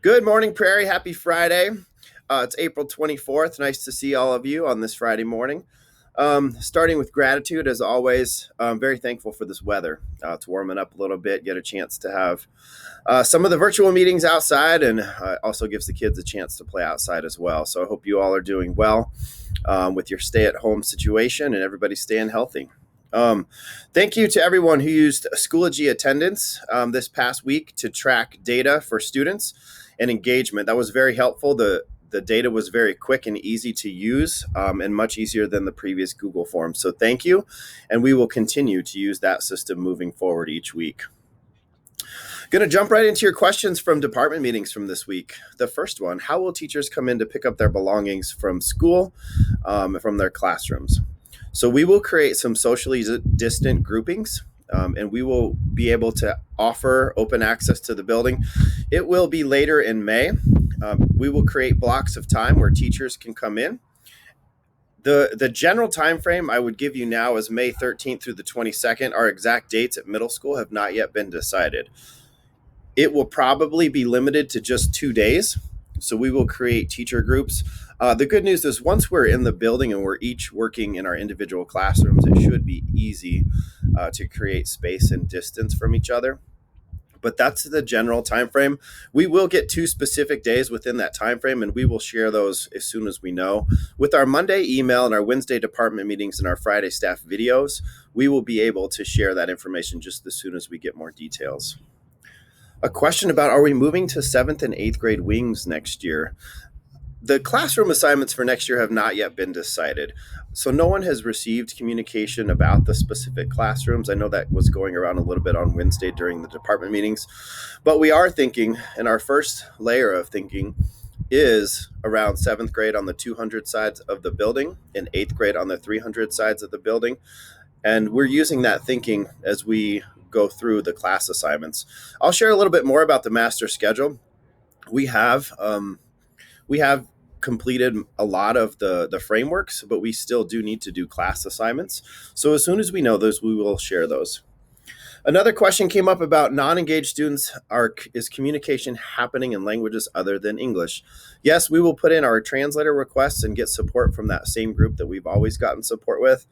Good morning, Prairie. Happy Friday. It's April 24th. Nice to see all of you on this Friday morning. Starting with gratitude, as always, I'm very thankful for this weather. It's warming up a little bit, get a chance to have some of the virtual meetings outside, and also gives the kids a chance to play outside as well. So I hope you all are doing well with your stay-at-home situation and everybody staying healthy. Thank you to everyone who used Schoology attendance this past week to track data for students and engagement. That was very helpful. The data was very quick and easy to use and much easier than the previous Google Forms. So thank you, and we will continue to use that system moving forward each week. Going to jump right into your questions from department meetings from this week. The first one, how will teachers come in to pick up their belongings from school, from their classrooms? So we will create some socially distant groupings, and we will be able to offer open access to the building. It will be later in May. We will create blocks of time where teachers can come in. The general time frame I would give you now is May 13th through the 22nd. Our exact dates at middle school have not yet been decided. It will probably be limited to just 2 days. So we will create teacher groups. The good news is once we're in the building and we're each working in our individual classrooms, it should be easy to create space and distance from each other. But that's the general time frame. We will get 2 specific days within that time frame, and we will share those as soon as we know. With our Monday email and our Wednesday department meetings and our Friday staff videos, we will be able to share that information just as soon as we get more details. A question about, are we moving to 7th and 8th grade wings next year? The classroom assignments for next year have not yet been decided. So no one has received communication about the specific classrooms. I know that was going around a little bit on Wednesday during the department meetings, but we are thinking, and our first layer of thinking is around 7th grade on the 200 sides of the building and 8th grade on the 300 sides of the building. And we're using that thinking as we go through the class assignments. I'll share a little bit more about the master schedule. We have completed a lot of the frameworks, but we still do need to do class assignments. So as soon as we know those, we will share those. Another question came up about non-engaged students. Is communication happening in languages other than English? Yes, we will put in our translator requests and get support from that same group that we've always gotten support with.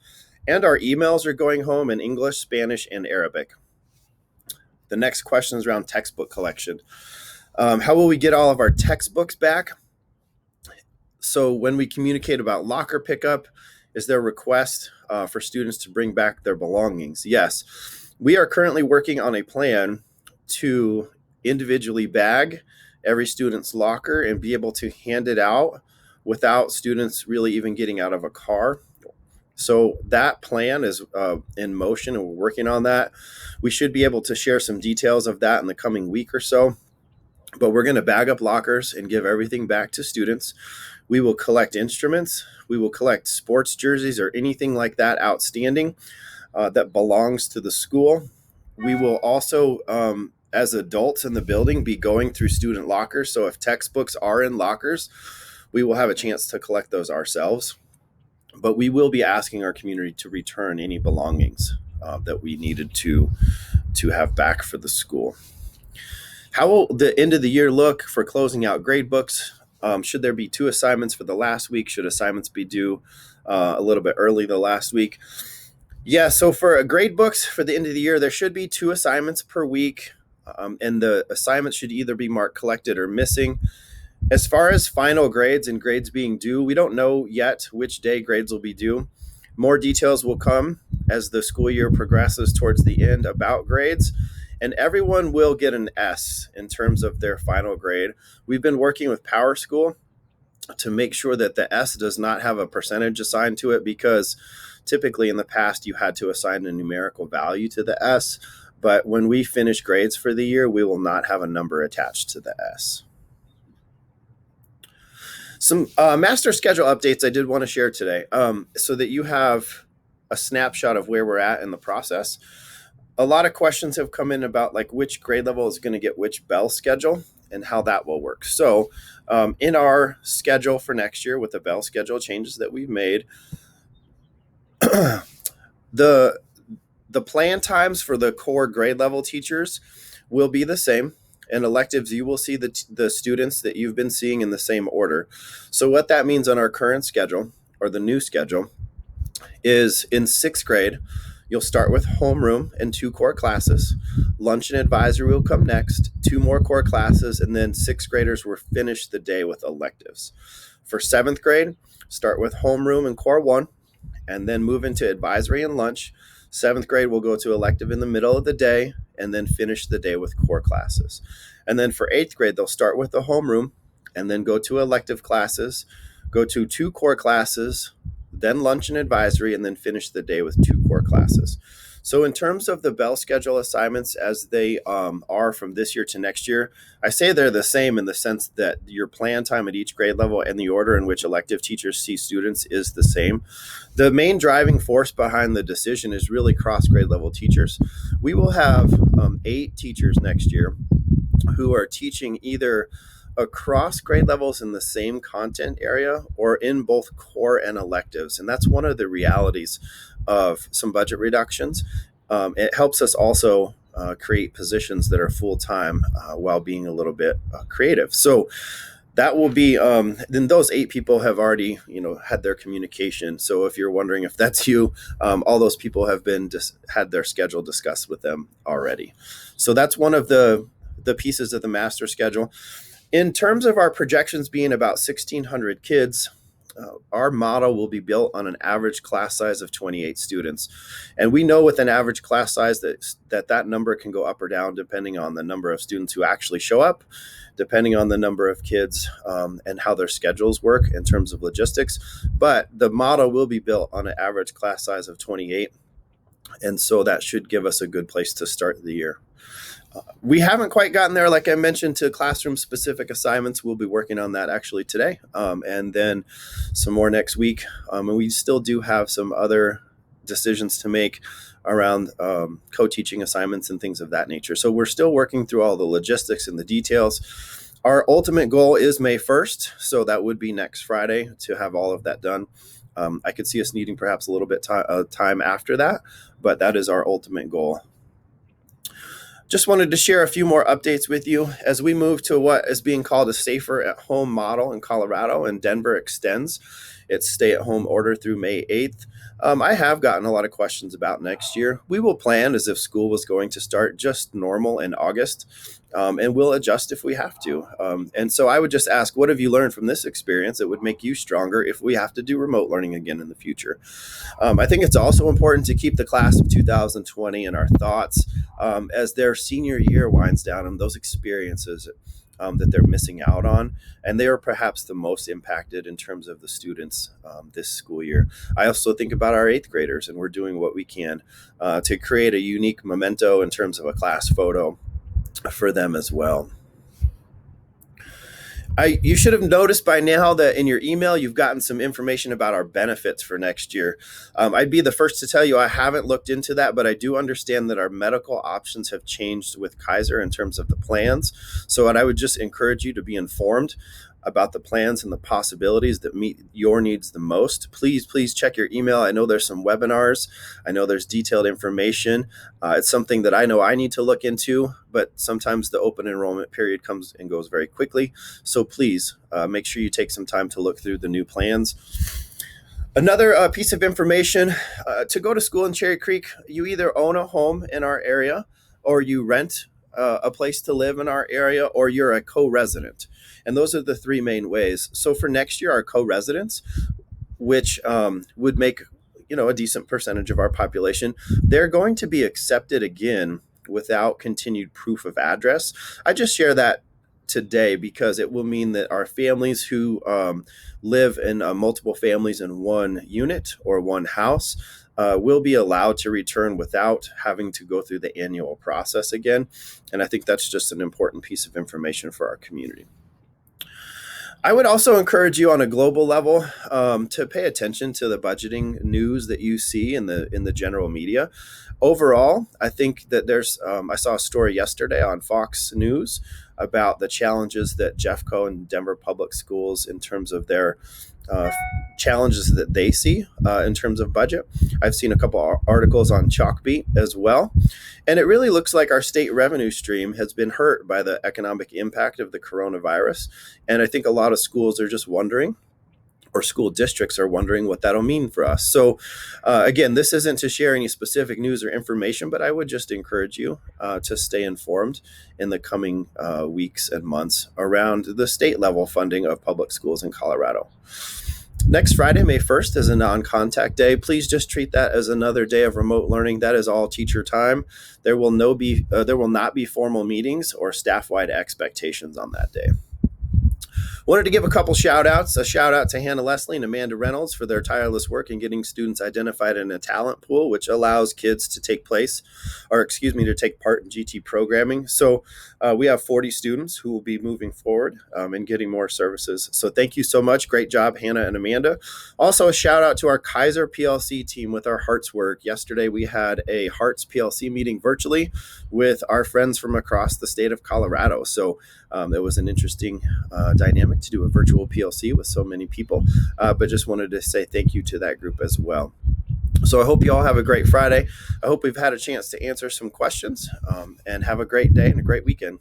And our emails are going home in English, Spanish, and Arabic. The next question is around textbook collection. How will we get all of our textbooks back? So when we communicate about locker pickup, is there a request for students to bring back their belongings? Yes. We are currently working on a plan to individually bag every student's locker and be able to hand it out without students really even getting out of a car. So that plan is in motion, and we're working on that. We should be able to share some details of that in the coming week or so. But we're going to bag up lockers and give everything back to students. We will collect instruments. We will collect sports jerseys or anything like that outstanding that belongs to the school. We will also, as adults in the building, be going through student lockers. So if textbooks are in lockers, we will have a chance to collect those ourselves. But we will be asking our community to return any belongings that we needed to have back for the school. How will the end of the year look for closing out grade books? Should there be 2 assignments for the last week? Should assignments be due a little bit early the last week? Yeah, so for grade books for the end of the year, there should be 2 assignments per week, and the assignments should either be marked collected or missing. As far as final grades and grades being due, we don't know yet which day grades will be due. More details will come as the school year progresses towards the end about grades, and everyone will get an S in terms of their final grade. We've been working with Power School to make sure that the S does not have a percentage assigned to it, because typically in the past you had to assign a numerical value to the S, but when we finish grades for the year, we will not have a number attached to the S. Some master schedule updates I did want to share today so that you have a snapshot of where we're at in the process. A lot of questions have come in about like which grade level is going to get which bell schedule and how that will work. So in our schedule for next year with the bell schedule changes that we've made, the plan times for the core grade level teachers will be the same. And electives, you will see the students that you've been seeing in the same order. So what that means on our current schedule, or the new schedule, is in sixth grade, you'll start with homeroom and two core classes. Lunch and advisory will come next, two more core classes, and then sixth graders will finish the day with electives. For seventh grade, start with homeroom and core one, and then move into advisory and lunch. Seventh grade will go to elective in the middle of the day and then finish the day with core classes. And then for eighth grade, they'll start with the homeroom and then go to elective classes, go to two core classes, then lunch and advisory, and then finish the day with two core classes. So in terms of the bell schedule assignments as they are from this year to next year, I say they're the same in the sense that your plan time at each grade level and the order in which elective teachers see students is the same. The main driving force behind the decision is really cross grade level teachers. We will have 8 teachers next year who are teaching either across grade levels in the same content area or in both core and electives. And that's one of the realities of some budget reductions. It helps us also create positions that are full-time while being a little bit creative. So that will be then those 8 people have already had their communication. So if you're wondering if that's you, all those people have been had their schedule discussed with them already. So that's one of the pieces of the master schedule. In terms of our projections being about 1,600 kids, our model will be built on an average class size of 28 students. And we know with an average class size that number can go up or down depending on the number of students who actually show up, depending on the number of kids and how their schedules work in terms of logistics. But the model will be built on an average class size of 28. And so that should give us a good place to start the year. We haven't quite gotten there, like I mentioned, to classroom-specific assignments. We'll be working on that actually today, and then some more next week. And we still do have some other decisions to make around co-teaching assignments and things of that nature. So we're still working through all the logistics and the details. Our ultimate goal is May 1st, so that would be next Friday to have all of that done. I could see us needing perhaps a little bit time after that, but that is our ultimate goal. Just wanted to share a few more updates with you as we move to what is being called a safer at home model in Colorado, and Denver extends its stay-at-home order through May 8th. I have gotten a lot of questions about next year. We will plan as if school was going to start just normal in August, and we'll adjust if we have to. And so I would just ask, what have you learned from this experience that would make you stronger if we have to do remote learning again in the future? I think it's also important to keep the class of 2020 in our thoughts as their senior year winds down and those experiences that they're missing out on. And they are perhaps the most impacted in terms of the students this school year. I also think about our 8th graders, and we're doing what we can to create a unique memento in terms of a class photo for them as well. You should have noticed by now that in your email, you've gotten some information about our benefits for next year. I'd be the first to tell you I haven't looked into that, but I do understand that our medical options have changed with Kaiser in terms of the plans. So I would just encourage you to be informed about the plans and the possibilities that meet your needs the most. Please check your email. I know there's some webinars. I know there's detailed information. It's something that I know I need to look into, but sometimes the open enrollment period comes and goes very quickly. So please make sure you take some time to look through the new plans. Another piece of information, to go to school in Cherry Creek, you either own a home in our area or you rent a place to live in our area, or you're a co-resident. And those are the 3 main ways. So for next year, our co-residents, which would make a decent percentage of our population, they're going to be accepted again without continued proof of address. I just share that today because it will mean that our families who live in multiple families in one unit or one house will be allowed to return without having to go through the annual process again. And I think that's just an important piece of information for our community. I would also encourage you on a global level to pay attention to the budgeting news that you see in the general media. Overall, I think that there's I saw a story yesterday on Fox News about the challenges that Jeffco and Denver Public Schools in terms of their uh, challenges that they see in terms of budget. I've seen a couple articles on Chalkbeat as well. And it really looks like our state revenue stream has been hurt by the economic impact of the coronavirus. And I think a lot of schools are just wondering, or school districts are wondering what that'll mean for us. So, again, this isn't to share any specific news or information, but I would just encourage you to stay informed in the coming weeks and months around the state level funding of public schools in Colorado. Next Friday, May 1st, is a non-contact day. Please just treat that as another day of remote learning. That is all teacher time. There will not be formal meetings or staff-wide expectations on that day. Wanted to give a couple shout outs. A shout out to Hannah Leslie and Amanda Reynolds for their tireless work in getting students identified in a talent pool, which allows kids to take part in GT programming. So we have 40 students who will be moving forward and getting more services. So thank you so much. Great job, Hannah and Amanda. Also, a shout out to our Kaiser PLC team with our Hearts work. Yesterday, we had a Hearts PLC meeting virtually with our friends from across the state of Colorado. So it was an interesting dynamic to do a virtual PLC with so many people, but just wanted to say thank you to that group as well. So I hope you all have a great Friday. I hope we've had a chance to answer some questions, and have a great day and a great weekend.